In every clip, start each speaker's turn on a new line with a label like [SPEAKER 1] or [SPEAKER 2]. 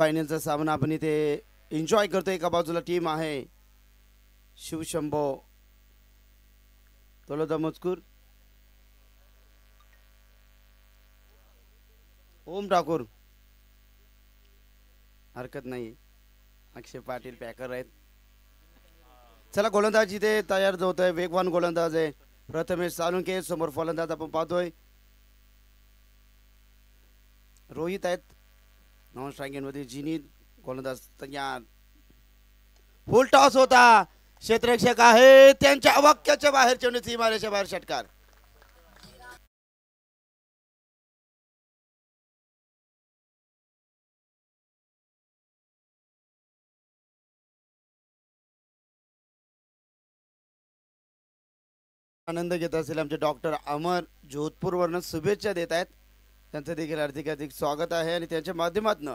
[SPEAKER 1] फायनलचा सामना आपण इथे एन्जॉय करतोय. एका बाजूला टीम आहे शिवशंभो तळोदा मजकूर, ओम ठाकूर हरकत नाही, अक्षय पाटील पॅकर आहेत. चला गोलंदाज इथे तयार होत आहे. वेगवान गोलंदाज आहे प्रथमेश साळुंके. समोर फलंदाज आपण पाहतोय रोहित आहेत. नॉन स्ट्रायकिंग मध्ये जिनीत. गोलंदाज तयार. फुल टॉस होता. क्षेत्ररक्षक आहे त्यांच्या अवाक्याच्या बाहेर चेंडू सीमारेषेच्या बाहेर षटकार. आनंद घेत असेल आमचे डॉक्टर अमर जोधपूरवरनं शुभेच्छा देत आहेत. त्यांचं देखील हार्दिक स्वागत आहे आणि त्यांच्या माध्यमातून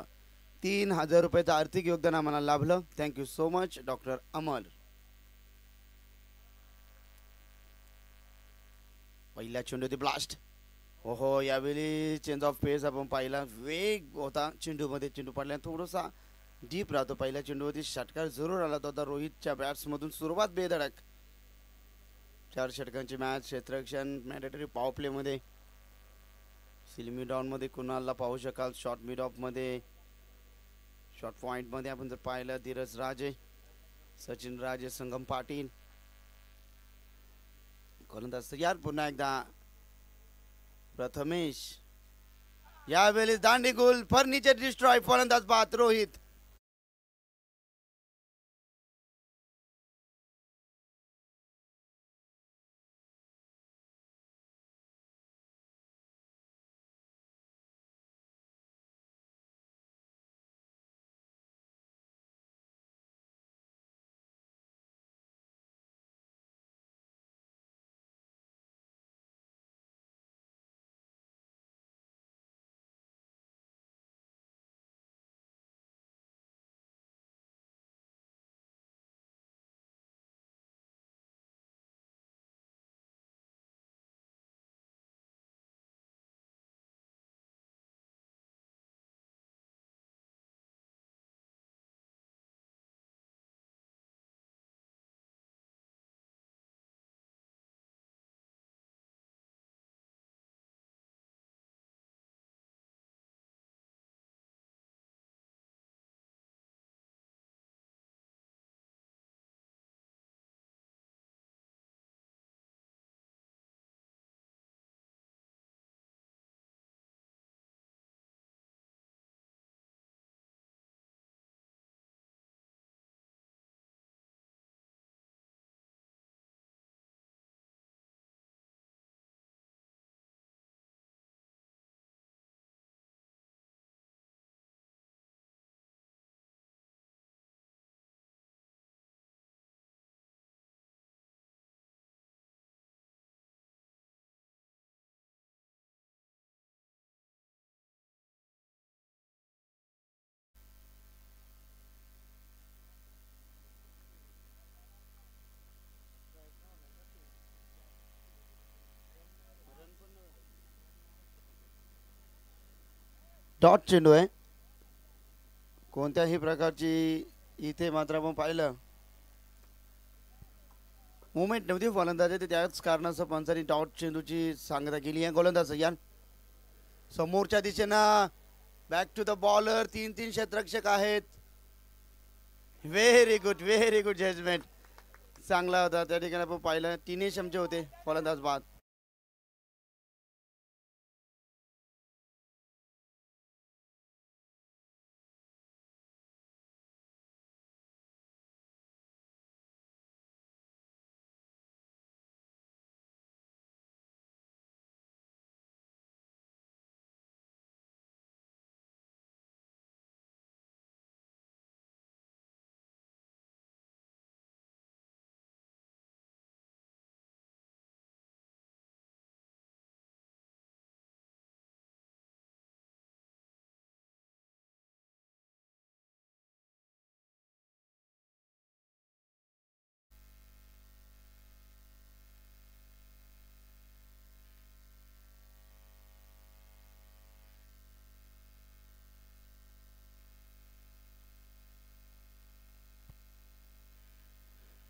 [SPEAKER 1] 3000 रुपयाचं आर्थिक योगदान आम्हाला लाभलं. थँक्यू सो मच डॉक्टर अमर. पहिल्या चेंडूची ब्लास्ट. हो यावेळी चेंज ऑफ पेस आपण पाहिला. वेग होता चेंडूमध्ये. चेंडू पडल्याने थोडासा डीप राहतो. पहिल्या चेंडूवरती षटकार जरूर आला होता रोहितच्या बॅट्समधून. सुरुवात बेधडक. 4 षटकांची मॅच. क्षेत्ररक्षण मॅन्डेटरी पॉवर प्लेमध्ये. सिल्मी डाऊनमध्ये कुणालला पाहू शकाल. शॉर्ट मिड ऑफमध्ये, शॉर्ट पॉईंटमध्ये आपण जर पाहिलं धीरज राजे, सचिन राजे, संगम पाटील. गोलंदाज तयार पुन्हा एकदा प्रथमेश. यावेळी दांडी गुल फर्निचर डिस्ट्रॉय. फलंदाज बाद रोहित. डॉट चेंडू आहे. कोणत्याही प्रकारची इथे मात्र आपण पाहिलं मुवमेंट नव्हती फलंदाज. त्याच कारणाचं पंचांनी डॉट चेंडूची सांगता केली आहे. गोलंदाज या समोरच्या दिशेनं बॅक टू द बॉलर. 3 क्षेत्ररक्षक आहेत. Very good judgement. चांगला होता त्या ठिकाणी आपण पाहिलं. 3 चमचे होते. फलंदाज बाद.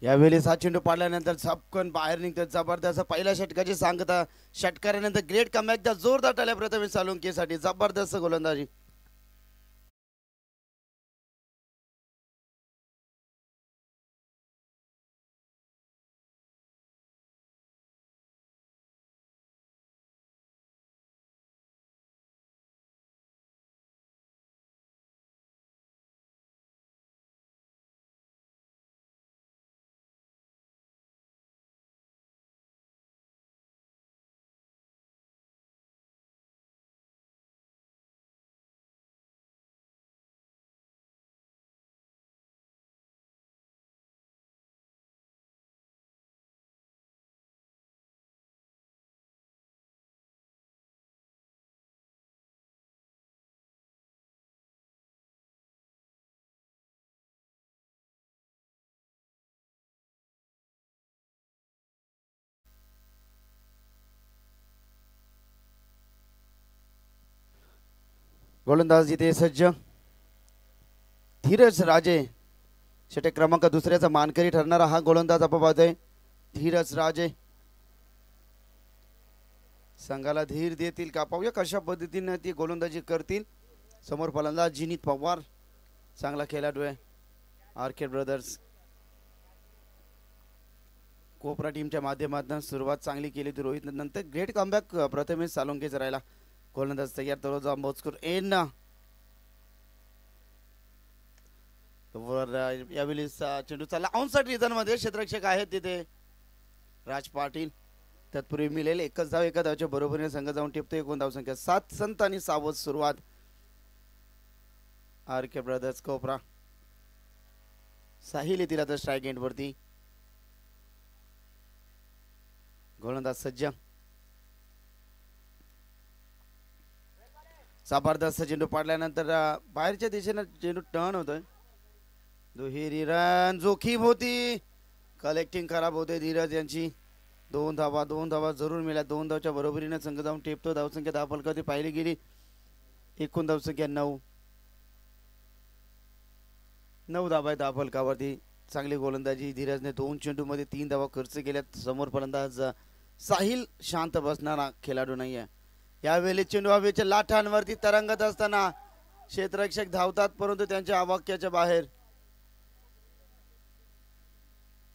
[SPEAKER 1] यावेळी हा चेंडू पाडल्यानंतर झपकन बाहेर निघतात. जबरदस्त पहिल्या षटकाची सांगता. षटकारानंतर ग्रेट कमबॅक. जोरदार टाळ्या प्रथमेश साळुंकेसाठी. जबरदस्त गोलंदाजी. गोलंदाज इथे सज्ज. धीरज राजे षटक क्रमांक दुसऱ्याचा मानकरी ठरणारा हा गोलंदाज आपण पाहतोय. धीरज राजे संघाला धीर देतील का पाहूया कशा पद्धतीने ती गोलंदाजी करतील. समोर फलंदाज जिनीत पवार चांगला खेळाडू आहे. आर्केड ब्रदर्स कोपरा टीमच्या माध्यमातून सुरुवात चांगली केली होती रोहित. नंतर ग्रेट कमबॅक प्रथमेश साळुंकेचा राहिला. गोलंदाज तयार दररोज मोजकर एन यावेळी चेंडू चालला ऑनसाइड रिझन मध्ये. क्षेत्ररक्षक आहेत तिथे राज पाटील. तत्पूर्वी मिळेल एकच धाव. एका धावच्या बरोबरीने संघ जाऊन टिपतो. एकूण धावसंख्या 7. संत आणि सावध सुरुवात. आर के ब्रदर्स कोपरा. साहिल येतील आता स्ट्राईक एंड वरती. गोलंदाज सज्ज. जबरदस्त चेंडू पाडल्यानंतर बाहेरच्या दिशेने चेंडू टर्न होतोय. दुहेरी रन जोखीम होती. कलेक्टिंग खराब होते धीरज यांची. 2 धावा जरूर मिळाल्या. 2 धावच्या बरोबरीने संघ जाऊन टेपतो. धावसंख्या 10 फलकावरती पाहिली गेली. एकूण धावसंख्या 9. 9 धावा आहे 10 फलकावरती. चांगली गोलंदाजी धीरजने. 2 चेंडूमध्ये 3 धावा खर्च केल्यात. समोर फलंदाज साहिल शांत बसणारा खेळाडू नाही आहे. यावेळी चेंडू हवेच्या लाटांवरती तरंगत असताना क्षेत्ररक्षक धावतात परंतु त्यांच्या आवाक्याच्या बाहेर.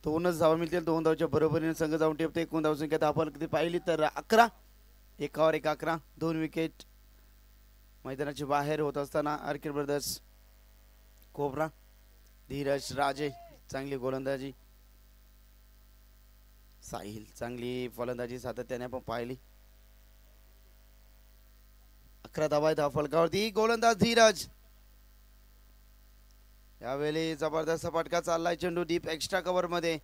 [SPEAKER 1] 2च धावा मिळतील. 2 धावच्या बरोबरीने संघ जाऊन टेपतो. एकूण धावसंख्या 10 फलकावरती पाहिली तर 11. एकावर एक 11. 2 विकेट मैदानाच्या बाहेर होत असताना आर्केड ब्रदर्स कोबरा. धीरज राजे चांगली गोलंदाजी. साहिल चांगली फलंदाजी सातत्याने आपण पाहिली. 11 धावा आहेत 10 फलकावरती. गोलंदाज धीरज. यावेळी जबरदस्त फटका चाललाय. चेंडू डीप एक्स्ट्रा कव्हर मध्ये.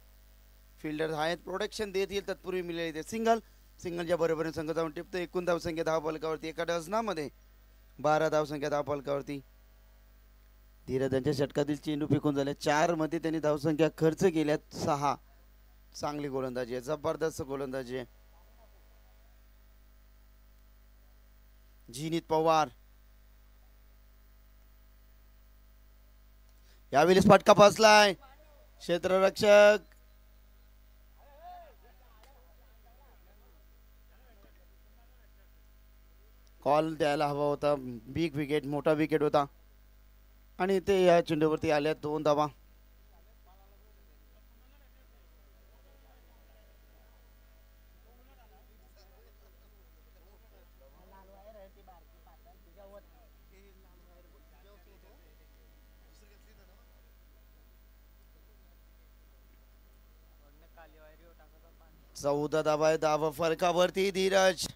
[SPEAKER 1] फिल्डर आहेत प्रोटेक्शन देतील. तत्पूर्वी मिळेल सिंगल. सिंगलच्या बरोबरीने संघ जाऊन टिपतो. एकूण धावसंख्या 10 फलकावरती. एका डझनामध्ये 12 धावसंख्या 10 फलकावरती. धीरज यांच्या षटकातील चेंडू फेकून झाले 4 मध्ये त्यांनी धावसंख्या खर्च केल्यात 6. चांगली गोलंदाजी आहे. जबरदस्त गोलंदाजी आहे. जिनीत पवार. यावेळी फटका फसलाय. क्षेत्ररक्षक कॉल द्यायला हवा होता. बिग विकेट मोठा विकेट होता आणि ते या चेंडूवरती आल्या 2 धावा. चौदा धावा 10 फरकावरती. धीरज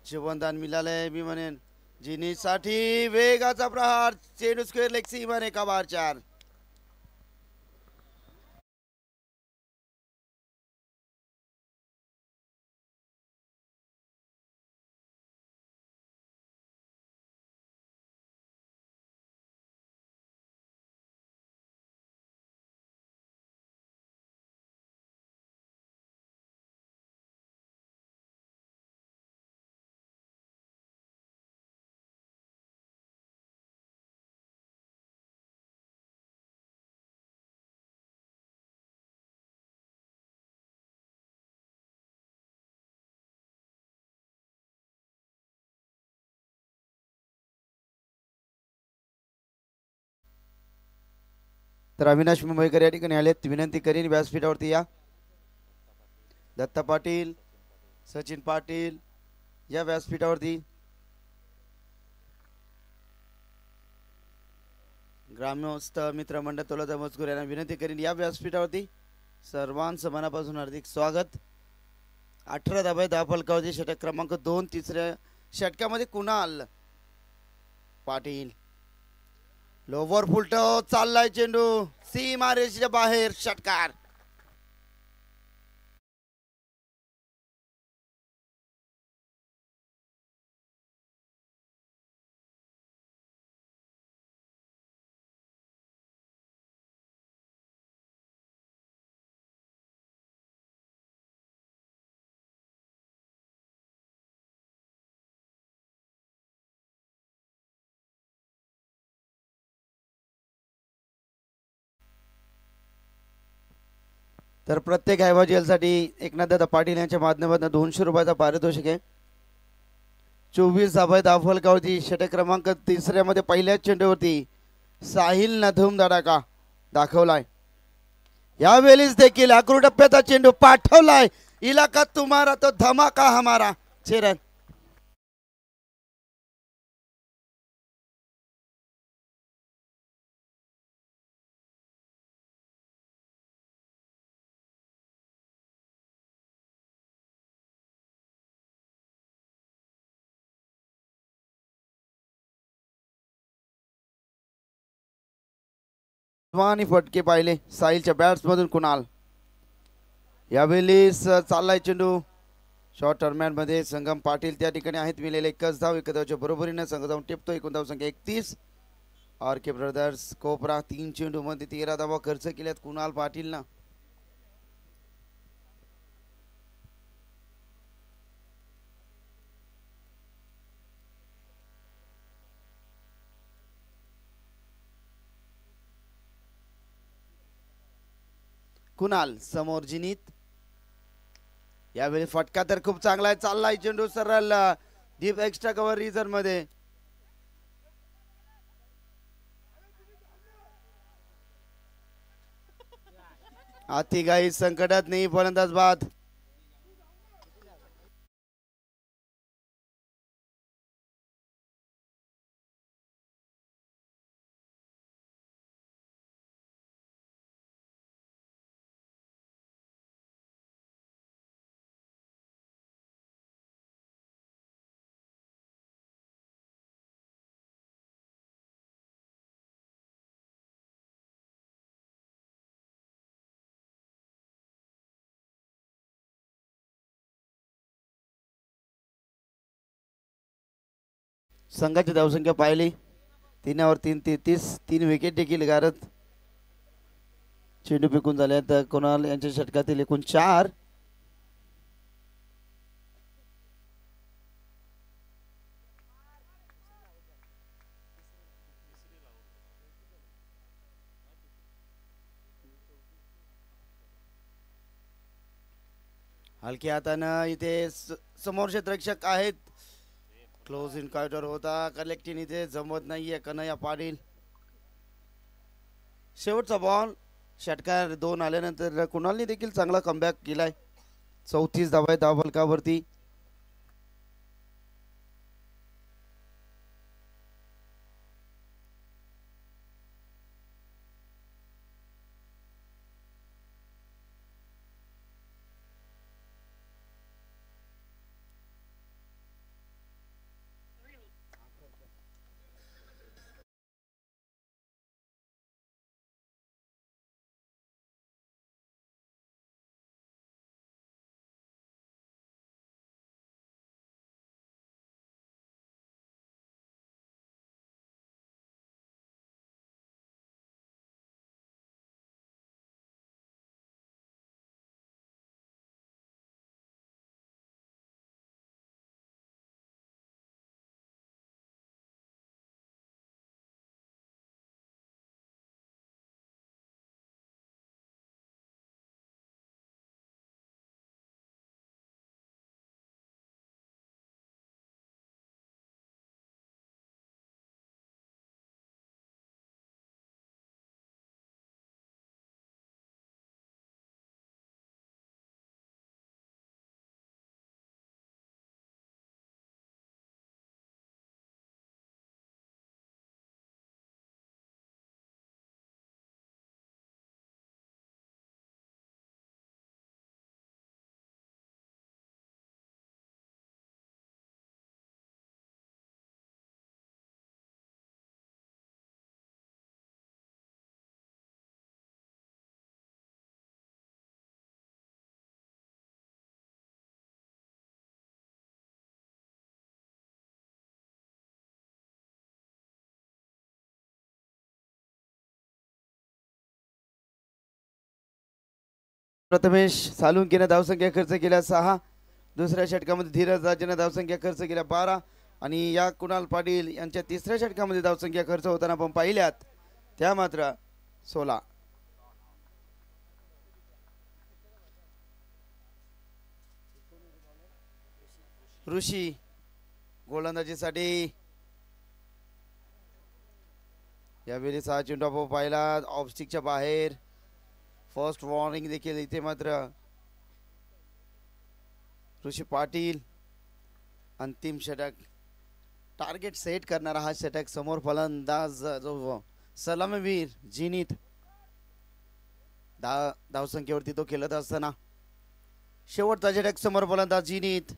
[SPEAKER 1] जीवनदान मिळालंय मी म्हणेन जिनीसाठी. वेगाचा प्रहार. चेंडू स्क्वेअर लेग सीमा एका बार 4. तर अविनाश मुंबईकर या ठिकाणी आलेत. विनंती करीन व्यासपीठावरती या. दत्ता पाटील, सचिन पाटील या व्यासपीठावरती. ग्रामस्थ मित्रमंडळ तोलाचा मजकूर यांना विनंती करीन या व्यासपीठावरती. सर्वांचं मनापासून हार्दिक स्वागत. 18 धाबा 10 फलकावरती षटक क्रमांक 2. तिसऱ्या षटकामध्ये कुणाल पाटील. लोवर फुलटो चाललाय चेंडू सीमा रेषेच्या बाहेर. षटकार. तर प्रत्येक ऐवजीसाठी एकनाथदादा पाटील यांच्या माध्यमातून 200 रुपयाचा पारितोषिक आहे. 24 धाबा 10 फलकावरती षटक क्रमांक 3 मध्ये पहिल्याच चेंडूवरती साहिलनं धूम धडाका दाखवलाय. यावेळेस देखील अकरू टप्प्याचा चेंडू पाठवलाय. इलाका तुम्हारा तो धमाका हमारा. 6 रन. आणि फटके पाहिले साहिलच्या बॅट्स मधून कुणाल. यावेळेस चाललाय चेंडू शॉर्ट टर्मॅन मध्ये. संगम पाटील त्या ठिकाणी आहेत. मिळेल एकच धाव. एक धावच्या बरोबरीने संघ जाऊन टिपतो. एकूण धाव संख्या 31. आर के ब्रदर्स कोपरा 3 चेंडू मध्ये 13 धावा खर्च केल्यात कुणाल पाटीलनं. कुणाल समोर जिनीत. यावेळी फटका तर खूप चांगला आहे. चाललाय चेंडू सरळ डीप एक्स्ट्रा कव्हर रिझन मध्ये. आतिगाई संकटात नाही फलंदाज बाद. संघाची धावसंख्या पाहिली 3 ओव्हर 3 33. 3 विकेट देखील गारत चेंडू फेकून झाले. तर कुणाल यांच्या षटकातील एकूण 4. हलक्या हातानं इथे समोर क्षेत्ररक्षक आहेत. क्लोज इन्काउंटर होता. कलेक्टिंग इथे जमत नाहीये. कन्हैया पाटील. शेवटचा बॉल. षटकार 2 आल्यानंतर कुणालने देखील चांगला कमबॅक केलाय. 34 धावा 10 फलकावरती. प्रथमेश सालुंकीने धावसंख्या खर्च केल्या 6. दुसऱ्या षटकामध्ये धीरज राजेने धावसंख्या खर्च केल्या 12 आणि या कुणाल पाटील यांच्या तिसऱ्या षटकामध्ये धावसंख्या खर्च होताना आपण पाहिल्यात त्या मात्र 16. ऋषी गोलंदाजीसाठी यावेळी 6 चेंडू आपण पाहिला ऑफस्टिकच्या बाहेर. फर्स्ट वॉर्निंग देखील इथे मात्र ऋषी पाटील. अंतिम षटक टार्गेट सेट करणारा हा षटक. समोर फलंदाज जो सलामीवीर जिनीत धावसंख्येवरती तो खेळत असताना शेवटचा षटक समोर फलंदाज जिनीत.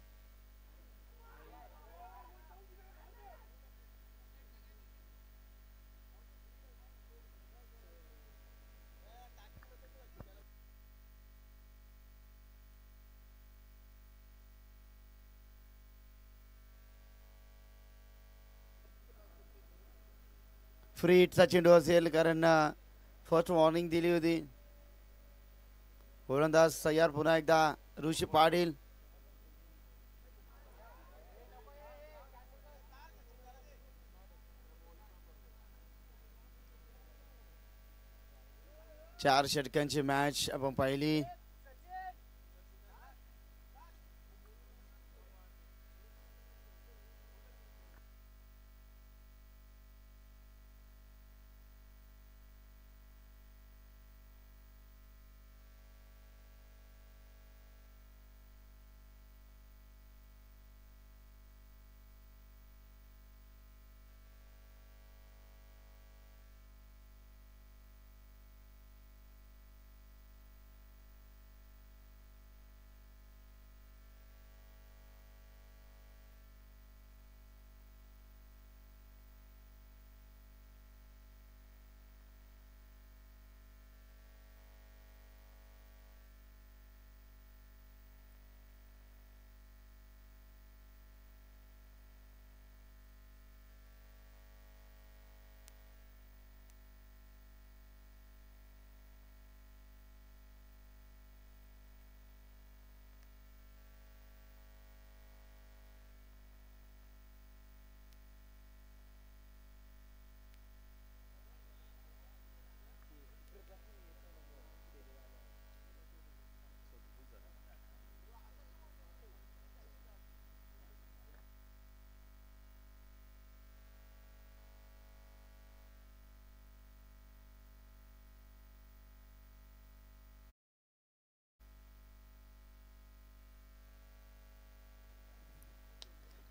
[SPEAKER 1] फ्री हिटचा चेंडू असेल कारण फर्स्ट वॉर्निंग दिली होती. गोलंदाज तयार पुन्हा एकदा ऋषी पाटील. चार षटकांची मॅच आपण पाहिली.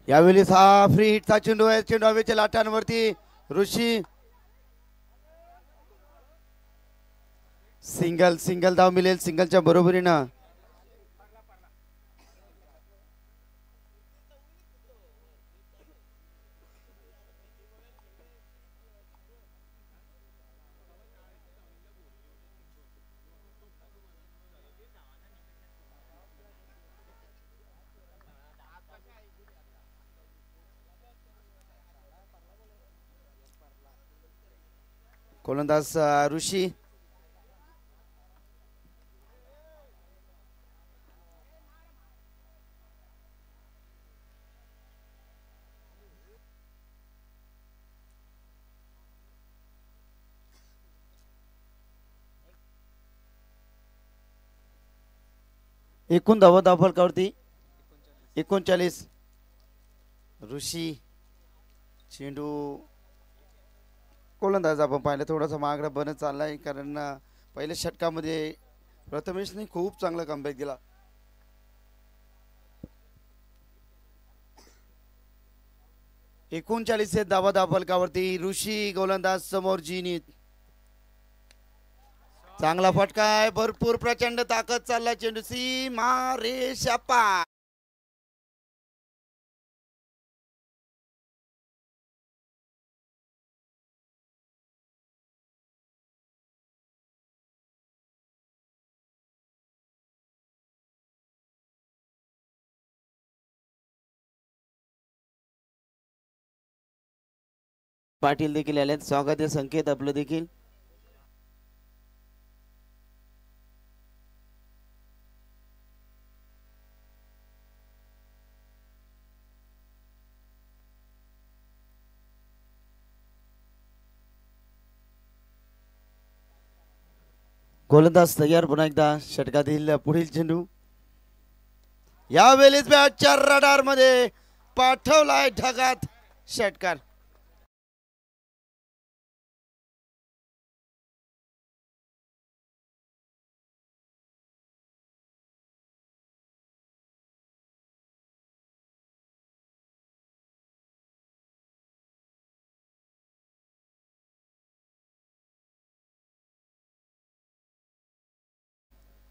[SPEAKER 1] यावेळी 6 फ्री हिटचा चेंडू आहे. चेंडू हवेच्या लाटांवरती ऋषी सिंगल धाव मिळेल. सिंगलच्या बरोबरीनं गोलंदाज ऋषी. एकूण धावा धावफलकावरती 39. ऋषी चेंडू गोलंदाज आपण पाहिलं थोडासा मागडा बनत चाललाय कारण पहिल्या षटकामध्ये प्रथमेशने खूप चांगला कमबॅक दिला. एकोणचाळीस धावा धावफलकावरती ऋषी गोलंदाज समोर जिनीत. चांगला फटकाय भरपूर प्रचंड ताकद चालला चेंडू सीमा रेषा पार. पाटील देखील आले. स्वागत आहे संकेत आपलं देखील. गोलंदाज तयार पुन्हा एकदा षटकातील पुढील चेंडू यावेळेस बॅटच्या रडार मध्ये पाठवलाय ढगात षटकार.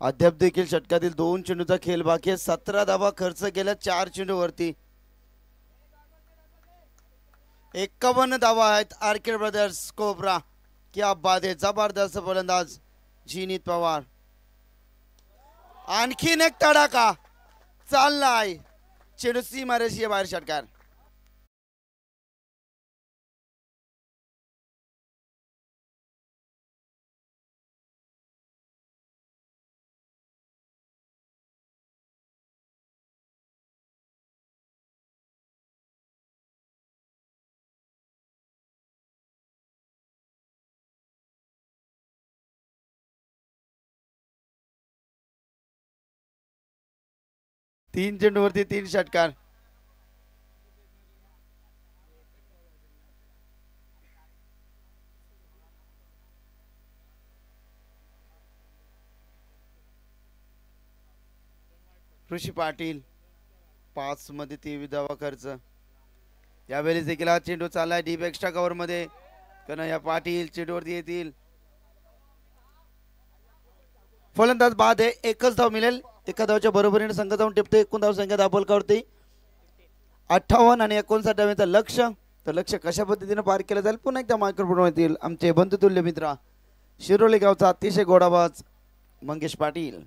[SPEAKER 1] अद्याप देखील षटकातील 2 चेंडूचा खेळ बाकी आहे. 17 धावा खर्च केल्या 4 चेंडूवरती. 51 धावा आहेत आर्केड ब्रदर्स कोब्रा. क्या बात आहे, जबरदस्त फलंदाज झिनीत पवार. आणखीन एक तडाखा चाललाय, चेंडू सीमारेषीय बाहेर षटकार. तीन चेंडूवरती 3 षटकार. ऋषी पाटील 5 मध्ये 23 धावा खर्च. यावेळेस देखील हा चेंडू चाललाय डीप एक्स्ट्रा कव्हर मध्ये. कन्हैया पाटील चेंडूवरती येतील. फलंदाज बाद आहे, एकच धाव मिळेल. एका धावच्या बरोबरीने संघ जाऊन टिपते. एकूण धाव संख्या दाबोलकावरती 58 आणि 59 धावांचं लक्ष. तर लक्ष कशा पद्धतीने पार केलं जाईल पुन्हा एकदा मायक्रोफोन येतील आमचे बंधुतुल्य मित्र शिरोली गावचा अतिशय गोडाबाज मंगेश पाटील.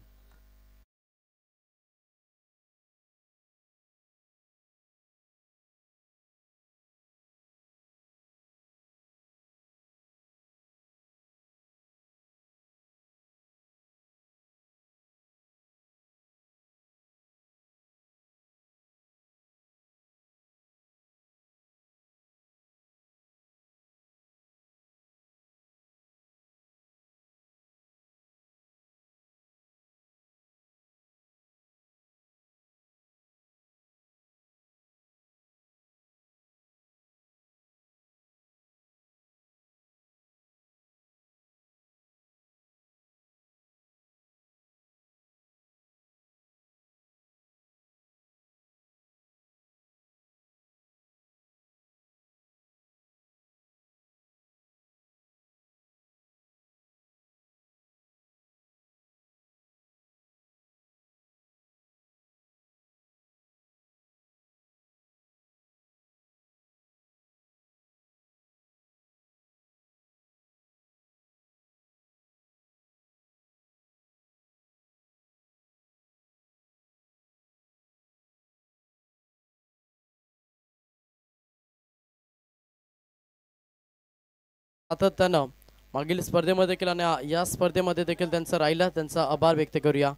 [SPEAKER 2] सातत्यानं मागील स्पर्धेमध्ये देखील आणि या स्पर्धेमध्ये देखील त्यांचा राहिला, त्यांचा आभार व्यक्त करूया.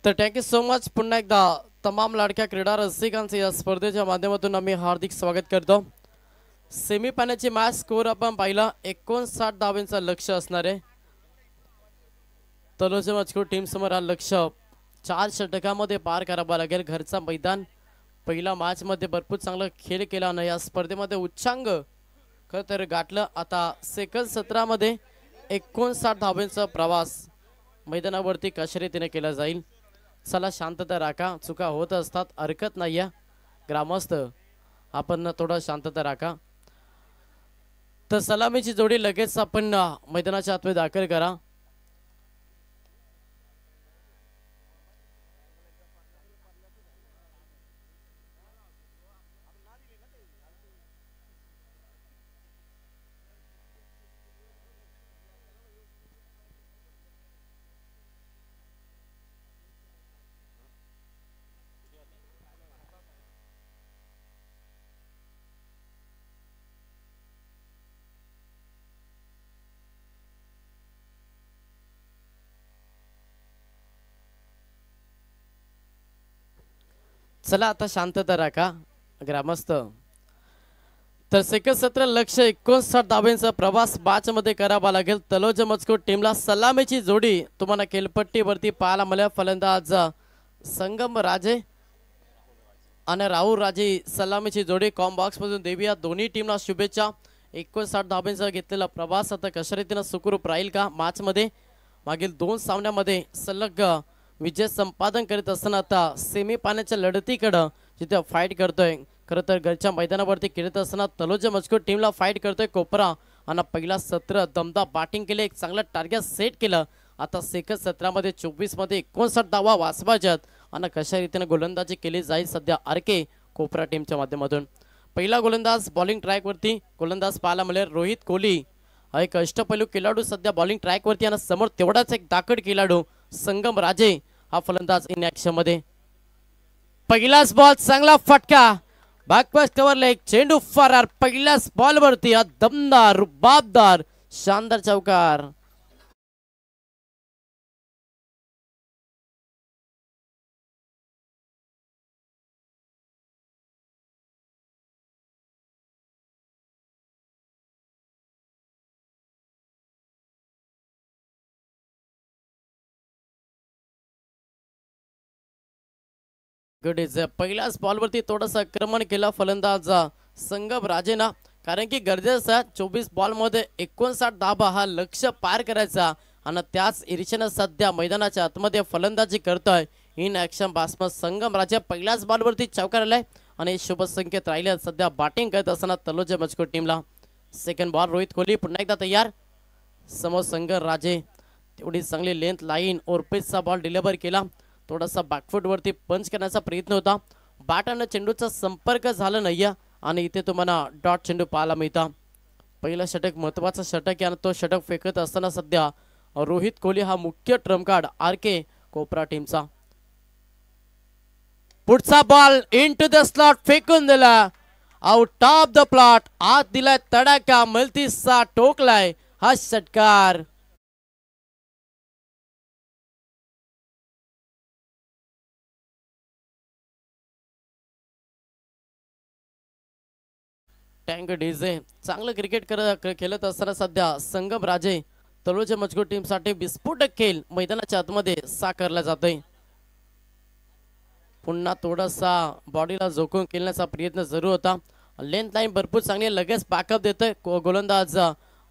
[SPEAKER 2] तर थँक्यू सो मच. पुन्हा एकदा तमाम लाडक्या क्रीडा रसिकांचे या स्पर्धेच्या माध्यमातून आम्ही हार्दिक स्वागत करतो. सेमीफायनलची मॅच स्कोर आपण पाहिला 59 धावांचा लक्ष असणार आहे. तलोजा मजकूर टीम समोर हा लक्ष 4 षटकामध्ये पार करावा लागेल. घरचा मैदान, पहिला मॅच मध्ये भरपूर चांगला खेळ केला आणि या स्पर्धेमध्ये उच्चांक खरं तर गाठलं. आता सेकंड 17 मध्ये 59 धावांचा प्रवास मैदानावरती कशा रीतीने केला जाईल. चला शांतता राखा, चुका होत असतात, हरकत नाही आहे. ग्रामस्थ आपण थोडं शांतता राखा. तर सलामीची जोडी लगेच आपण मैदानाच्या आतमध्ये दाखल करा. चला आता शांतता राखा ग्रामस्थ. तर सेकंड 17 लक्ष 59 धाब्यांचा प्रवास मॅच मध्ये करावा लागेल. तलोजा मजकूर टीमला सलामीची जोडी तुम्हाला केलपट्टीवरती पाहायला मिळेल. फलंदाज संगम राजे आणि राहुल राजे सलामीची जोडी कॉम बॉक्स मधून देऊया. दोन्ही टीमला शुभेच्छा. 59 धाब्यांचा घेतलेला प्रवास आता कशा रीतीनं सुखरूप राहील का मॅच मध्ये. मागील 2 सामन्यामध्ये सलग विजय संपादन करीत असताना आता सेमी पाण्याच्या लढतीकडं जिथे फाईट करतोय. खरं तर घरच्या मैदानावरती खेळत असताना तलोजा मजकूर टीमला फाईट करतोय कोपरा. आणि पहिला 17 दमदा बॅटिंग केले, एक चांगलं टार्गेट सेट केलं. आता सेकंड 17 मध्ये 24 मध्ये 59 धावा वाचवायच्यात आणि कशा रीतीने गोलंदाजी केली जाईल सध्या आरके कोपरा टीमच्या माध्यमातून. पहिला गोलंदाज बॉलिंग ट्रॅक वरती गोलंदाज पाहायला मिळेल रोहित कोहली. हा एक अष्टपैलू खेळाडू सध्या बॉलिंग ट्रॅक वरती आणि समोर तेवढाच एक दाखड खेळाडू संगम राजे हा फलंदाज इन ऍक्शन मध्ये. पहिलाच बॉल चांगला फटका बॅकवर्ड कव्हरला एक चेंडू फरार. पहिल्याच बॉल वरती हा दमदार रुबाबदार शानदार चौकार. गुड इज पहिल्याच बॉलवरती थोडंसं आक्रमण केलं फलंदाज संगम राजेना. कारण की गरजेचं 24 बॉलमध्ये 59 धाबा हा लक्ष पार करायचा आणि त्याच ईर्षेनं सध्या मैदानाच्या आतमध्ये फलंदाजी करतोय इन ऍक्शन बॅट्समन संगम राजे. पहिल्याच बॉलवरती चौकार आलाय आणि शुभ संकेत राहिले सध्या बॅटिंग करत असताना तलोजा मजकूर टीमला. सेकंड बॉल रोहित कोहली पुन्हा एकदा तयार. समोर संगम राजे तेवढी चांगली लेंथ लाईन ओरपेसचा बॉल डिलिव्हर केला. थोडासा बॅकफूट वरती पंच करण्याचा प्रयत्न होता. बॅट आणि चेंडूचा संपर्क झाला नाही आणि इथे तुम्हाला डॉट चेंडू पाहायला मिळता. पहिला षटक महत्वाचा षटक आहे आणि तो षटक फेकत असताना सध्या रोहित कोहली हा मुख्य ट्रम्प कार्ड आरके कोपरा टीमचा. पुढचा बॉल इनटू द स्लॉट फेकून दिला आउट ऑफ द प्लॉट. आत दिलाय तडाका मल्तीसा टोकलाय हा षटकार. टँक डीजे चांगलं क्रिकेट खेळत असताना सध्या संगम राजे तलोजा मजकूर टीम साठी विस्फोटक खेळ मैदानाच्या आतमध्ये साकारला जातोय. पुन्हा थोडासा बॉडीला झोकून खेळण्याचा प्रयत्न जरूर होता. लेंथ लाईन भरपूर चांगली लगेच बॅकअप देतोय गोलंदाज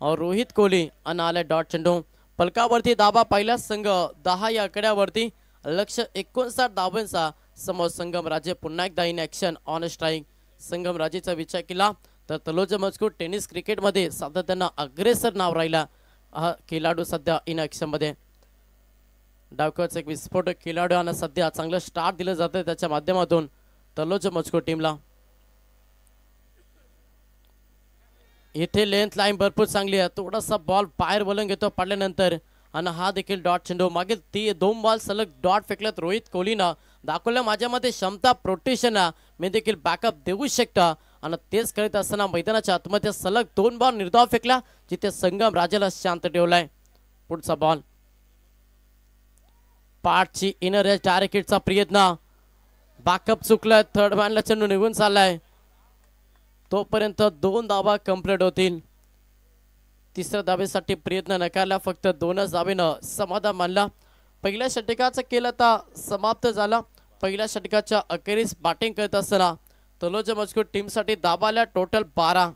[SPEAKER 2] रोहित कोहली आणि आले डॉट चेंडू. पलकावरती दाबा पहिला संघ 10 या आकड्यावरती लक्ष 59 धावांचा. समोर संगम राजे पुन्हा एकदा इन ऍक्शन ऑन स्ट्राईक. संगम राजेचा विचार केला तर तलोजा मजकूर टेनिस क्रिकेट मध्ये सातत्यानं अग्रेसर नाव राहिला हा खेळाडू सध्या इन ऍक्शन मध्ये. डावकच एक विस्फोटक खेळाडू आणि सध्या चांगलं स्टार्ट दिलं जातं त्याच्या माध्यमातून तलोजा मजकूर टीमला. इथे लेंथ लाईन भरपूर चांगली आहे. थोडासा बॉल बाहेर वळून घेतो पडल्यानंतर आणि हा देखील डॉट चेंडू. मागील 2 बॉल सलग डॉट फेकल्यात रोहित कोहलीनं. दाखवलं माझ्यामध्ये क्षमता प्रोटेक्शन मी देखील बॅकअप देऊ शकता आणि तेच करीत असताना मैदानाच्या आतमध्ये सलग 2 बॉल निर्धाव फेकला जिथे संगम राजाला शांत ठेवलाय. पुढचा बॉल पाठची इनर एज डायरेक्ट हिटचा प्रयत्न बॅकअप चुकलाय. थर्ड मॅनला चेंडू निघून चाललाय. तोपर्यंत 2 धावा कंप्लीट होतील. तिसऱ्या धावेसाठी प्रयत्न नकारला. फक्त 2च धावेनं समाधान मानला. पहिल्या षटकाचा केला आता समाप्त झाला. पहिल्या षटकाच्या अखेरीस बॅटिंग करत असताना तलोजा मजकूर टीम साठी धावाला टोटल 12.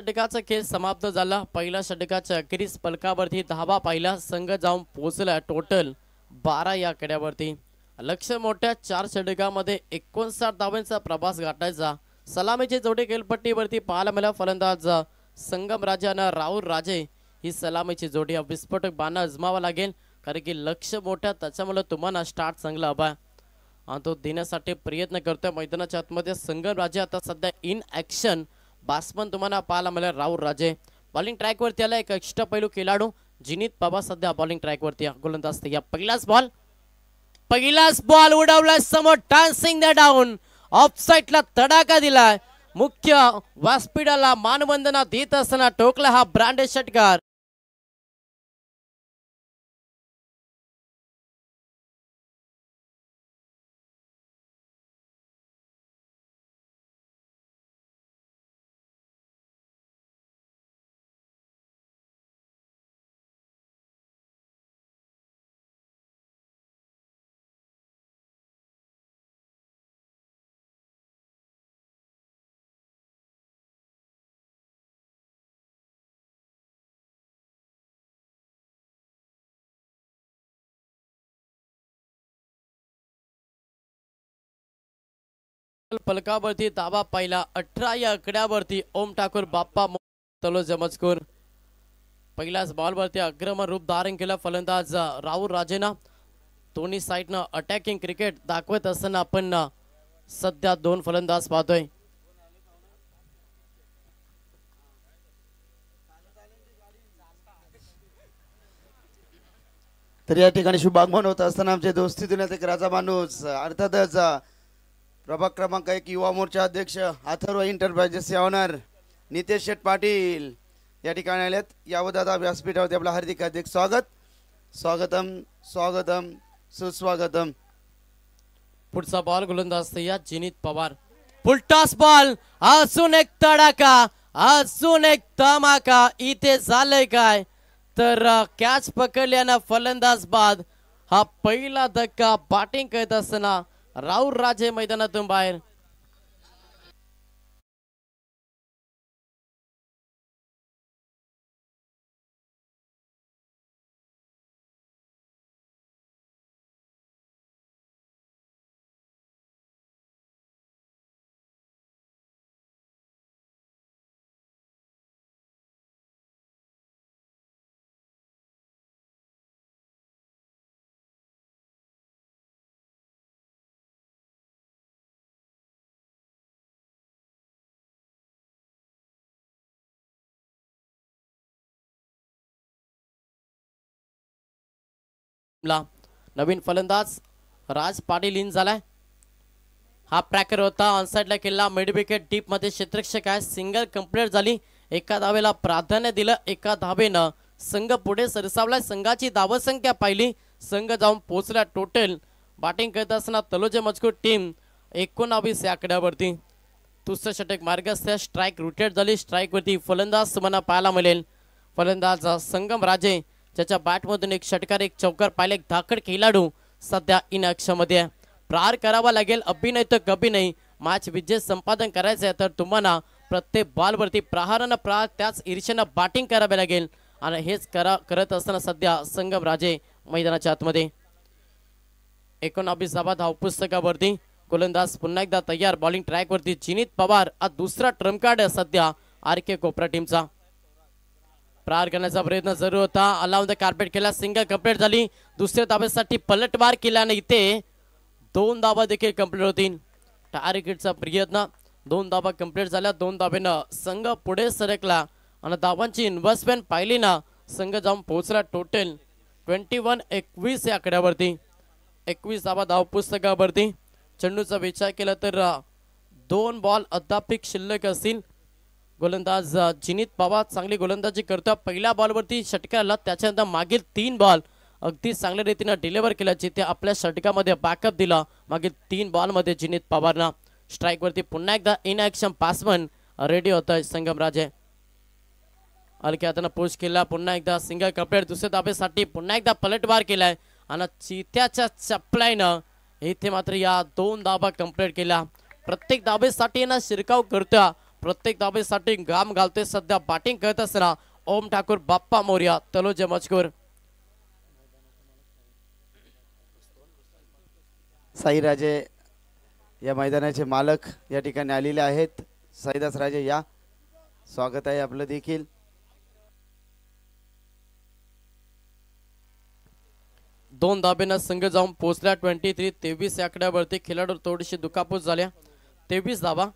[SPEAKER 2] षटकाचा खेळ समाप्त झाला. पहिल्या षटकाच्या अखेरीस पलकावरती धावा पाहिला. संघ जाऊन पोहोचला टोटल 12 या कड्यावरती. लक्ष्य मोठ्या 4 षटकामध्ये 59 धावांचा प्रभास गाठायचा. सलामीची जोडी खेळपट्टीवरती पाहायला मिळाला. फलंदाज संगम राजानं राहुल राजे ही सलामीची जोडी विस्फोटक बाणा अजमावा लागेल, कारण की लक्ष्य मोठ्या त्याच्यामुळे तुम्हाला स्टार्ट चांगला हवा आणि तो देण्यासाठी प्रयत्न करतोय. मैदानाच्या आतमध्ये संगम राजे आता सध्या इन ऍक्शन. बॅट्समन तुम्हाला पाहायला मिळेल राहुल राजे. बॉलिंग ट्रॅकवरती आला एक एक्स्ट्रा पैलू खेळाडू जिनीत पवार सध्या बॉलिंग ट्रॅकवरती गोलंदाज. या पहिलाच बॉल उडवलाय समोर, डान्सिंग द डाऊन ऑफ साइडला तडाखा दिलाय. मुख्य व्यासपीठाला मानवंदना देत असताना टोकला हा ब्रांडेड षटकार. फलकावरती दाबा पाहिला 18 या आकड्यावरती ओम ठाकूर बाप्पा तलोजा मजकूर. पहिल्याच बॉलवरती आक्रमक रूप धारण केलं फलंदाज राहुल राजेना. दोन्ही साईडनं अटॅकिंग क्रिकेट दाखवत असताना आपण सध्या 2 फलंदाज पाहतोय.
[SPEAKER 1] तर या ठिकाणी शुभागमन होत असताना आमचे दोस्ती दुनियात एक राजा माणूस अर्थातच प्रभाग क्रमांक 1 युवा मोर्चा अध्यक्ष अथर्व एंटरप्राइजेसचे ऑनर नितेश शेठ पाटील या ठिकाणी आलेत. यावं दादा व्यासपीठावरती आपलं हार्दिक हार्दिक स्वागतम स्वागतम सुस्वागतम.
[SPEAKER 2] पुढचा बॉल गोलंदाज या जिनीत पवार. फुलटॉस बॉल, अजून एक तडाखा, अजून एक धमाका. इथे झालंय काय तर कॅच पकडल्यानं फलंदाज बाद. हा पहिला धक्का बॅटिंग करत असताना राहुल राजे मैदानातून बाहेर. नवीन फलंदाज राज पाटील इन झालाय. हा ट्रॅकर होता ऑनसाइडला केला मिड विकेट डीप मध्ये क्षेत्ररक्षक आहे. सिंगल कंप्लीट झाली. एका धावेला प्राधान्य दिलं. एका धावेनं संघ पुढे सरसावलाय. संघाची धावसंख्या पाहिली, संघ जाऊन पोहोचला. टोटल बॅटिंग करत असताना तलोजा मजकूर टीम 19 या आकड्यावरती. दुसरं षटक मार्गस्थ. स्ट्राईक रोटेट झाली. स्ट्राईक वरती फलंदाज तुम्हाला पाहायला मिळेल. फलंदाज संगम राजे ज्याच्या बॅटमधून एक षटकार एक चौकार पाहिले. एक धाकड खेळाडू सध्या इन मध्ये आहे. प्रहार करावा लागेल. अभिनय तर कभी नाही. मॅच विजय संपादन करायचं आहे तर तुम्हाला प्रत्येक बॉलवरती प्रहारानं प्रहार त्याच ईर्षेनं बॅटिंग करावे लागेल आणि हेच करत असताना सध्या संगम राजे मैदानाच्या आतमध्ये. 19 धावा धावपुस्तकावरती. गोलंदाज पुन्हा एकदा तयार. बॉलिंग ट्रॅक वरती जिनीत पवार. आज दुसरा ट्रम्प कार्ड सध्या आरके कोपरा टीमचा. प्रहार करण्याचा प्रयत्न जरूर होता. अलाउन द कार्पेट केला. सिंगल कंप्लीट झाली. दुसऱ्या धाब्यासाठी पलटवार केल्याने इथे 2 धावा देखील कंप्लीट होतील. टार्गेटचा प्रयत्न 2 धावा कंप्लीट झाल्या. 2 धाब्यानं संघ पुढे सरकला आणि धावांची इन्व्हेस्टमेंट पाहिली ना संघ जाऊन पोहोचला. टोटल 21-21 या आकड्यावरती. 21 धावा धावपुस्तकावरती. चेंडूचा विचार केला तर 2 बॉल अद्यापिक शिल्लक असतील. गोलंदाज जिनीत पवार चांगली गोलंदाजी करतो. पहिल्या बॉलवरती षटकाला त्याच्यानंतर मागील 3 बॉल अगदी चांगल्या रीतीने डिलिव्हर केल्याची ते आपल्या षटकामध्ये बॅकअप दिला. मागील 3 बॉलमध्ये जिनीत पवारना. स्ट्राईक वरती पुन्हा एकदा इन ऍक्शन बॅट्समन रेडी होतोय संगम राजे. हलक्या हाताने पुश केला. पुन्हा एकदा सिंगल कंप्लीट. दुसऱ्या धाब्यासाठी पुन्हा एकदा पलटवार केलाय आणि चित्याच्या चपलाईनं इथे मात्र या 2 धाबा कंप्लीट केल्या. प्रत्येक धाबेसाठी ना शिरकाव करतोय. प्रत्येक धाबेसाठी घाम घालतोय. सध्या बॅटिंग करत असताना ओम ठाकूर बाप्पा मोर्या तलोजा मजकूर.
[SPEAKER 1] साईराजे या मैदानाचे मालक या ठिकाणी आलेले आहेत. साईदास राजे या, स्वागत आहे आपलं देखील.
[SPEAKER 2] दोन धाब्यांना संघ जाऊन पोहोचला. 23-23 या आकड्यावरती खेळाडू थोडीशी दुखापत झाल्या. 23 धाबा.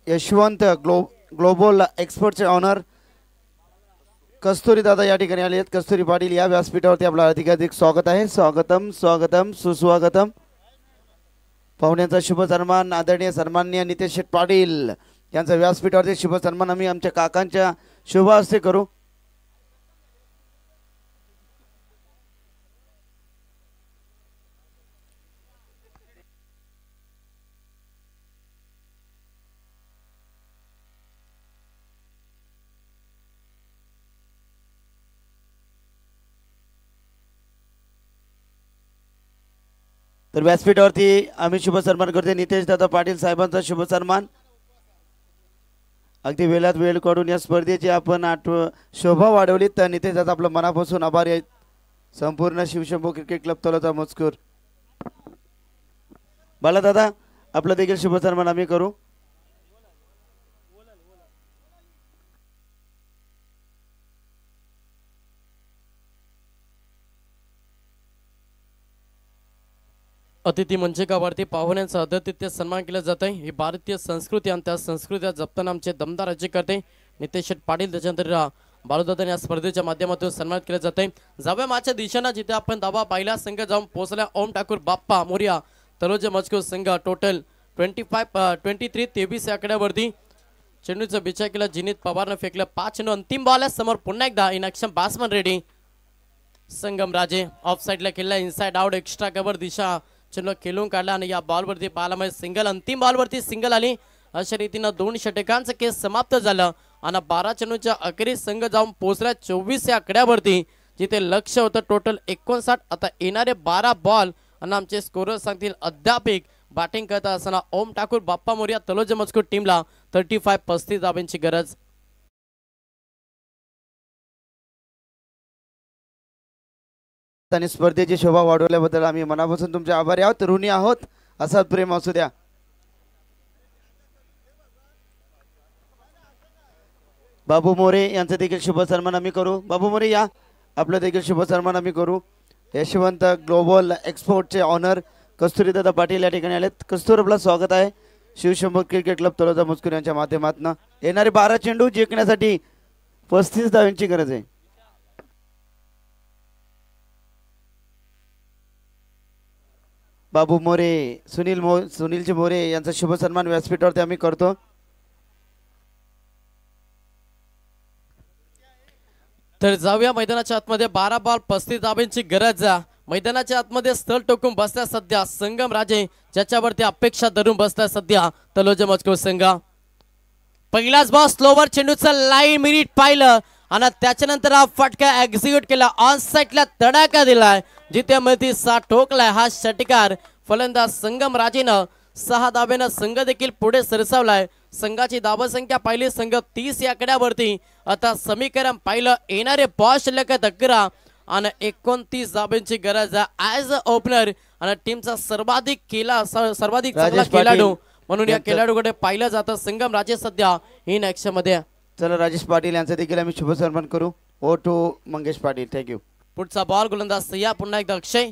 [SPEAKER 1] यशवंत ग्लोबल एक्सपोर्टचे ऑनर कस्तुरी दादा या ठिकाणी आले आहेत. कस्तुरी पाटील या व्यासपीठावरती आपलं अधिकाधिक स्वागत आहे. स्वागतम स्वागतम सुस्वागतम. पाहुण्यांचा शुभ सन्मान आदरणीय सन्माननीय नितेश शेठ पाटील यांचा व्यासपीठावरती शुभ सन्मान आम्ही आमच्या काकांच्या शुभ हस्ते करू. तर व्यासपीठावरती आम्ही शुभ सन्मान करते नितेश दादा पाटील साहेबांचा शुभ सन्मान. अगदी वेळात वेळ काढून या स्पर्धेची आपण शोभा वाढवली. तर नितेश दादा आपलं मनापासून आभारी आहेत. संपूर्ण शिवशंभू क्रिकेट क्लब तलोजा मजकूर. बाला दादा आपलं देखील शुभ सन्मान आम्ही करू.
[SPEAKER 2] अतिथी मंचकावरती पाहुण्यांचा आदरातिथ्य सन्मान केला जात आहे. ही भारतीय संस्कृती आणि त्या संस्कृतीला जपताना आमचे दमदार राज्यकर्ते नितेश शेठ पाटील त्याच्यानंतर बालुदादा या स्पर्धेच्या माध्यमातून सन्मान केला जात आहे. जाव्या माच्या दिशेनं जिथे आपण धावा पाहिला संघ जाऊन पोहोचला. ओम ठाकूर बाप्पा मोरिया तलोजा मजकूर संघ टोटल 23-23 या आकड्यावरती. चेंडूचं बिचा केला जिनीत पवारनं फेकलं. 5 चेंडू अंतिम बॉल समोर पुन्हा एकदा इन ॲक्शन बॅट्समन रेडी. संगम राजे ऑफ साईडला खेळला. इनसाइड आउट एक्स्ट्रा कव्हर दिशा चेंडू खेळून काढला आणि या बॉलवरती पाहायला म्हणजे सिंगल. अंतिम बॉलवरती सिंगल आली. अशा रीतीनं 2 षटकांचं केस समाप्त झालं आणि 12 चेंडूच्या अखेरीस संघ जाऊन पोहोचला 24 या आकड्यावरती जिथे लक्ष होतं टोटल 59. आता येणारे 12 बॉल आणि आमचे स्कोरर सांगतील अद्यापिक बॅटिंग करत असताना ओम ठाकूर बाप्पा मोरिया तलोजा मजकूर टीमला 35 धाब्यांची गरज.
[SPEAKER 1] आणि स्पर्धेची शोभा वाढवल्याबद्दल आम्ही मनापासून तुमचे आभारी आहोत. ऋणी आहोत. असाच प्रेम असू द्या. बाबू मोरे यांचा देखील शुभ सन्मान आम्ही करू. बाबू मोरे या, आपलं देखील शुभ सन्मान आम्ही करू. यशवंत ग्लोबल एक्सपोर्टचे ऑनर कस्तुरीदादा पाटील या ठिकाणी आलेत. कस्तूर आपलं स्वागत आहे. शिवशंभू क्रिकेट क्लब तलोजा मजकूर यांच्या माध्यमातून येणारे 12 चेंडू जिंकण्यासाठी 35 धावांची गरज आहे. बाबू मोरे सुनीलजी मोरे यांचा शुभ सन्मान व्यासपीठावरती आम्ही करतो.
[SPEAKER 2] तर जाऊया मैदानाच्या आतमध्ये. 12 बॉल 35 धाब्यांची गरज. मैदानाच्या आतमध्ये स्थळ टोकून बसल्या सध्या संगम राजे ज्याच्यावरती अपेक्षा धरून बसला सध्या तलोजा मजकूर संघ. पहिलाच बॉल स्लोवर चेंडूचं लाईन मिनिट पाहिलं आणि त्याच्यानंतर हा फटका एक्झिक्यूट केला. ऑन साईडला तडाखा दिलाय जिथे मध्ये 6 ठोकलाय हा षटकार. फलंदाज संगम राजेनं 6 धाब्यानं संघ देखील पुढे सरसावलाय. संघाची धावा संख्या पाहिली संघ 30 या आकड्यावरती. आता समीकरण पाहिलं येणारे बॉल शिल्लक 11 आणि 29 धाब्यांची गरज ॲज अ ओपनर आणि टीमचा सर्वाधिक चांगला खेळाडू म्हणून या खेळाडूकडे पाहिलं जातं संगम राजे सध्या इन ॲक्शन मध्ये.
[SPEAKER 1] चला राजेश पाटील यांचा देखील आम्ही शुभ सन्मान करू. Over to Mangesh Patil. Thank you.
[SPEAKER 2] पुढचा बॉल गोलंदाज सह्या पुन्हा एकदा अक्षय.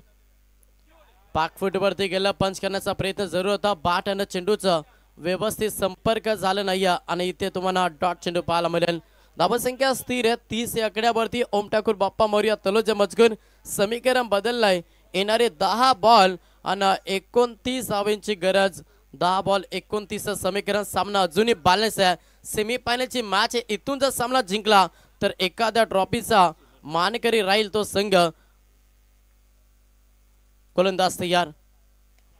[SPEAKER 2] पाकफूट वरती गेला. पंच करण्याचा प्रयत्न जरूर होता. बॅट आणि चेंडूचा व्यवस्थित संपर्क झाला नाही आणि इथे तुम्हाला डॉट चेंडू पाहायला मिळेल. धावसंख्या स्थिर आहे 30 या आकड्यावरती. ओम ठाकूर बाप्पा मोरिया तलोजा मजकूर. समीकरण बदललाय. येणारे 10 बॉल आणि 29 धावांची गरज. 10 बॉल 29 समीकरण. सामना अजूनही बॅलन्स आहे. सेमीफायनलची मॅच आहे. इथून जर सामना जिंकला तर एखाद्या ट्रॉफीचा मानकरी राहील तो संघ. गोलंदाज तयार.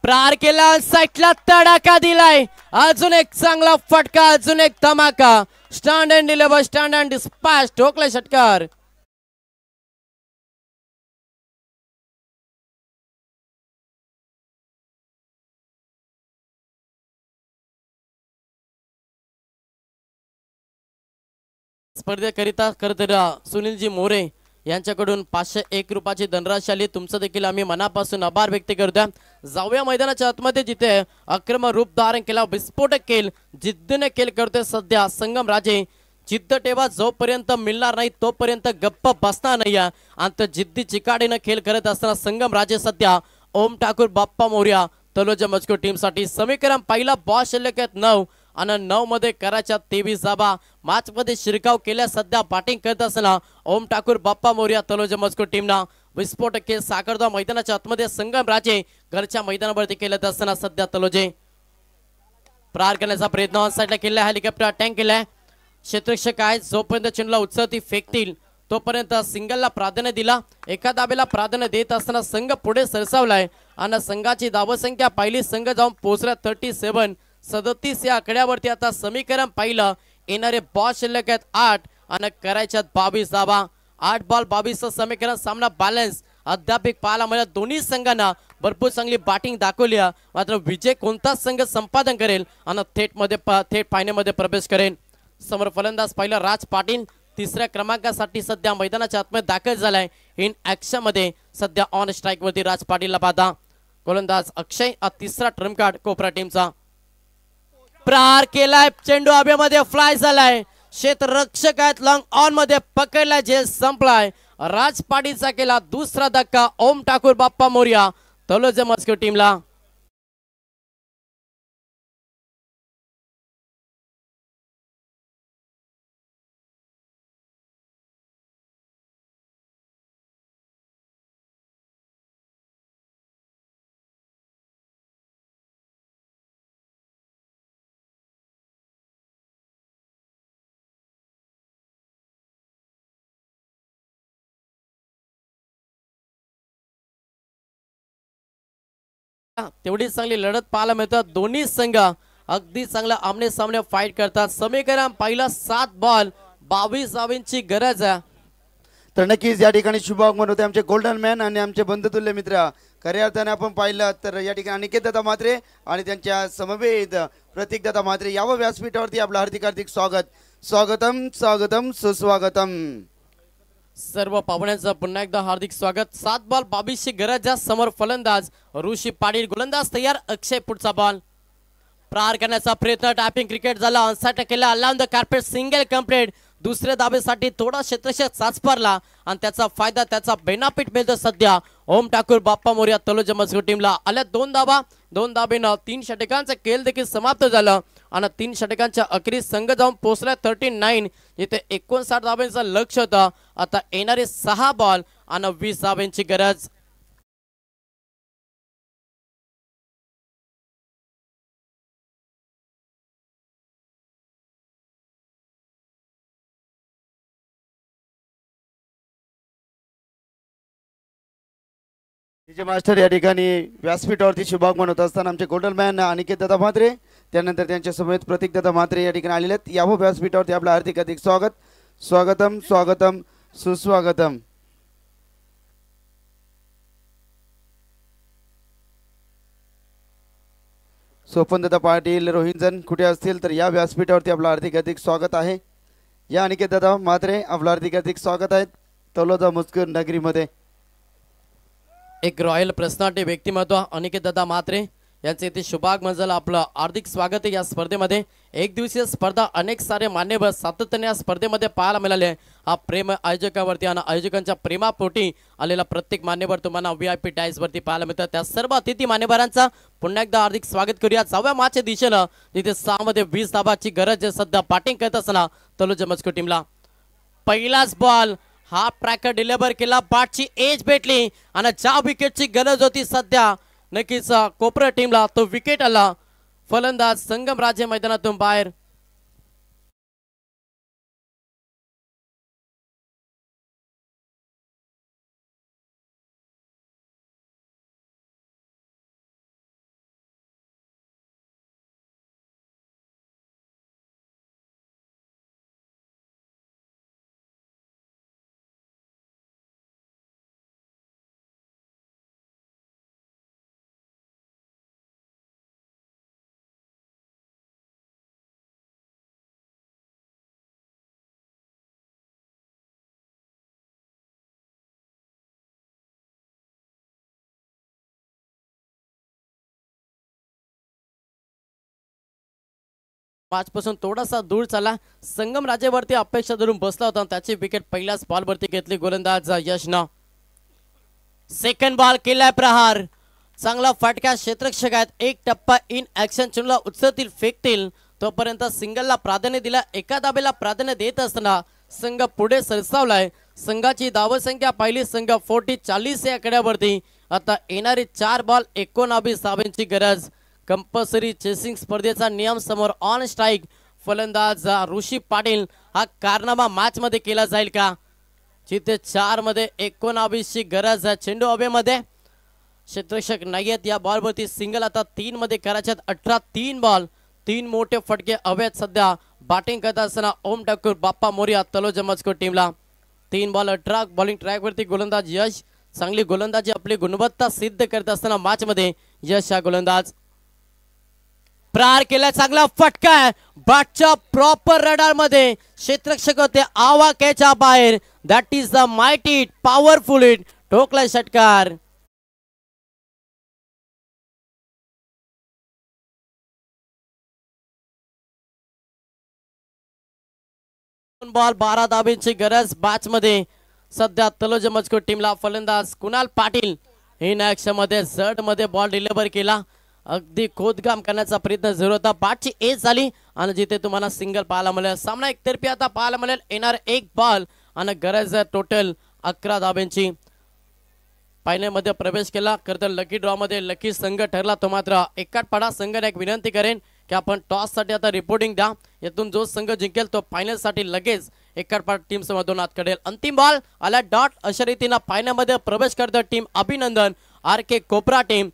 [SPEAKER 2] प्रार केला साईडला तडाखा दिलाय. अजून एक चांगला फटका, अजून एक धमाका. Stand and deliver, stand and dispatch. ठोकला षटकार. स्पर्धेकरिता खरतर सुनीलजी मोरे यांच्याकडून 501 रुपयाची धनराशी आली. तुमचं देखील आम्ही मनापासून आभार व्यक्त करतोय. जाऊया मैदानाच्या आतमध्ये, जिथे अक्रम रूप धारण केला, विस्फोटक खेळ जिद्दीने खेळ करतोय सध्या संगम राजे. जिद्द ठेवा, जोपर्यंत मिळणार नाही तोपर्यंत गप्प बसणार नाही. आणि जिद्दी चिकाडीनं खेळ करत असताना संगम राजे सध्या ओम ठाकूर बाप्पा मोर्या तलोजा मजकूर टीमसाठी समीकरण पहिला बॉल शिल्लक आहेत 9 आणि 9 मध्ये कराच्या 23 धावा. मॅच मध्ये शिरकाव केल्या सध्या बॅटिंग करत असताना ओम ठाकूर बाप्पा मोर्या तलोजा मजकूर टीमना विस्फोटक खेळ साकारदा. मैदानाच्या आतमध्ये संगम राजे घरच्या मैदानावरती खेळत असताना सध्या तलोजे प्रार करण्याचा प्रयत्न ऑन साईडला केला. हेलिकॉप्टर अटॅक केलाय. क्षेत्ररक्षक आहे, जोपर्यंत चेंडूला उचलती फेकतील तोपर्यंत सिंगलला प्राधान्य दिला. एका दाबेला प्राधान्य देत असताना संघ पुढे सरसावलाय आणि संघाची धावसंख्या पहिली संघ जाऊन पोहोचला 37 या आकड्यावरती. आता समीकरण पाहिलं, येणारे बॉल शिल्लक आहेत 8 आणि करायच्यात 22 धावा. 8 बॉल 22 समीकरण. सामना बॅलन्स अद्याप पाहायला मिळत. दोन्ही संघांना भरपूर चांगली बॅटिंग दाखवली. मात्र विजय कोणता संघ संपादन करेल आणि थेट फायनलमध्ये प्रवेश करेल. समोर फलंदाज पहिला राज पाटील तिसऱ्या क्रमांकासाठी सध्या मैदानाच्या आतमध्ये दाखल झालाय. इन ऍक्शन मध्ये सध्या ऑन स्ट्राईक वरती राज पाटीलला पाहता. गोलंदाज अक्षय तिसरा ट्रम्प कार्ड कोपरा टीमचा. प्रार केलाय, चेंडू हवेमध्ये फ्लाय झालाय. क्षेत्ररक्षक आहेत, लॉंग ऑन मध्ये पकडलाय, जे संपलाय. राज पाटीलचा केला दुसरा धक्का. ओम ठाकूर बाप्पा मोर्या तलोजा मजकूर टीमला. तेवढी चांगली लढत पाहायला मिळतात. दोन्ही संघ अगदी चांगला आमने सामने फाईट करतात. समीकरण पहिला 7 बॉल 22 धावांची गरज आहे.
[SPEAKER 1] तर नक्कीच या ठिकाणी शुभागमन होते आमचे गोल्डन मॅन आणि आमचे बंधुतुल्य मित्र. खऱ्या अर्थाने आपण पाहिलं तर या ठिकाणी अनिकेत दादा म्हात्रे आणि त्यांच्या समवेत प्रतीक दादा म्हात्रे यावं व्यासपीठावरती आपलं हार्दिक स्वागत. स्वागतम स्वागतम सुस्वागतम.
[SPEAKER 2] सर्व पाहुण्यांचं पुन्हा एकदा हार्दिक स्वागत. 7 बॉल 22 ची गरज आहे. समोर फलंदाज ऋषी पाटील, गोलंदाज तयार. अक्षय पुढचा बॉल प्रार करण्याचा प्रयत्न. टॅपिंग क्रिकेट झाला, ऑनसाइड केला, alone the carpet, single complete. दुसऱ्या धाबेसाठी थोडा क्षेत्ररक्षक चाचपरला आणि त्याचा फायदा, त्याचा बेनापीठ मिळतो सध्या ओम ठाकूर बाप्पा मोर्या तलोजा मजकूर टीमला. आल्या 2 धाबा. 2 धाबेनं 3 षटकांचा खेळ देखील समाप्त झालं आणि 3 षटकांच्या अखेरीस संघ जाऊन पोहोचला 39, जिथे 59 धाब्यांचं लक्ष होतं. आता येणारे 6 बॉल आणि 20 धाब्यांची गरज.
[SPEAKER 1] मास्टर या ठिकाणी व्यासपीठावरती शुभागमन होत असताना आमचे गोल्डन मॅन अनिकेत दादा म्हात्रे, त्यानंतर त्यांच्या समेत प्रतीक दादा म्हात्रे या ठिकाणी आलेले आहेत. यावं व्यासपीठावरती आपलं हार्दिक स्वागत. स्वागतम स्वागतम सुस्वागतम. स्वपन दादा पाटील रोहिंजन कुठे असतील तर या व्यासपीठावरती आपलं हार्दिक स्वागत आहे. या अनिकेत दादा म्हात्रे आपलं हार्दिक स्वागत आहे तलोजा मजकूर नगरीमध्ये.
[SPEAKER 2] एक रॉयल पर्सनॅलिटी व्यक्तिमत्व अनिकेत दादा म्हात्रे यांचे इथे शुभागमन झालं. आपलं हार्दिक स्वागत आहे या स्पर्धेमध्ये. एक दिवसीय स्पर्धा, अनेक सारे मान्यवर सातत्याने या स्पर्धेमध्ये पाहायला मिळाले. हा प्रेम आयोजकावरती आणि आयोजकांच्या प्रेमापोटी आलेला प्रत्येक मान्यवर तुम्हाला VIP टाईल्स वरती पाहायला मिळतात. त्या सर्व अतिथी मान्यवरांचा पुन्हा एकदा हार्दिक स्वागत करूया. 6व्या मॅचच्या दिशेनं जिथे 6 मध्ये 20 धाबाची गरज आहे सध्या बॅटिंग करत असताना तलोजा मजकूर टीमला. पहिलाच बॉल हा ट्रॅकर डिलिव्हर केला, बॅटची एज भेटली आणि ज्या विकेटची गरज होती सध्या नक्कीच कोपरा टीमला तो विकेट आला. फलंदाज संगम राजे मैदानातून बाहेर. मॅच पासून थोडासा दूर चालला. संगम राजेवरती अपेक्षा धरून बसला होता. त्याची विकेट पहिल्याच बॉल वरती घेतली गोलंदाज यशनं. सेकंड बॉल केलाय प्रहार. चांगला फटका क्षेत्ररक्षक आहेत. एक टप्पा इन ऍक्शन चेंडूला उचलतील फेकतील तोपर्यंत सिंगलला प्राधान्य दिला. एका दाबेला प्राधान्य देत असताना संघ पुढे सरसावलाय. संघाची धावसंख्या पाहिली संघ 40 या आकड्यावरती. आता येणारी 4 बॉल 19 धावांची गरज. कंपल्सरी चेसिंग स्पर्धेचा नियम समोर ऑन स्ट्राईक फलंदाज ऋषी पाटील. हा कारनामा मॅच मध्ये केला जाईल का? जिथे 4 मध्ये 19 ची गरज आहे. चेंडू हवेमध्ये क्षेत्ररक्षक नाहीयेत या बॉल वरती. सिंगल आता 3 मध्ये करायचे. 18 3 बॉल 3 मोठे फटके हवेत. सध्या बॅटिंग करत असताना ओम ठाकूर बाप्पा मोरिया तलोजा मजकूर टीमला. 3 बॉल 18 बॉलिंग ट्रॅक वरती गोलंदाज यश. चांगली गोलंदाजी आपली गुणवत्ता सिद्ध करत असताना मॅच मध्ये यश हा गोलंदाज. प्रहार केला. चांगला फटका आहे. बॅटच्या प्रॉपर रडार मध्ये क्षेत्ररक्षक होते आवाक्याच्या बाहेर. That is the mighty hit powerful hit. ठोकला षटकार. बॉल 12 धाब्यांची गरज मॅच मध्ये. सध्या तलोजा मजकूर टीमला. फलंदाज कुणाल पाटील इन ऍक्शन मध्ये झट मध्ये बॉल डिलिव्हर केला. अगदी खोदकाम करण्याचा प्रयत्न जरूर होता. बॅटची एज झाली आणि जिथे तुम्हाला सिंगल पाहायला मिळेल. सामना एकतर्फी आता पाहायला मिळेल. येणार 1 बॉल आणि गरज टोटल 11 धाब्यांची. फायनलमध्ये प्रवेश केला. खरं तर लकी ड्रॉ मध्ये लकी संघ ठरला तो मात्र एकाटपाडा संघाने एक विनंती करेन की आपण टॉस साठी आता रिपोर्टिंग द्या. यातून जो संघ जिंकेल तो फायनल साठी लगेच एकाटपाडा टीम समोर 2 हात करेल. अंतिम बॉल आला डॉट. अशा रीतीने फायनल मध्ये प्रवेश करत टीम अभिनंदन RK कोपरा टीम.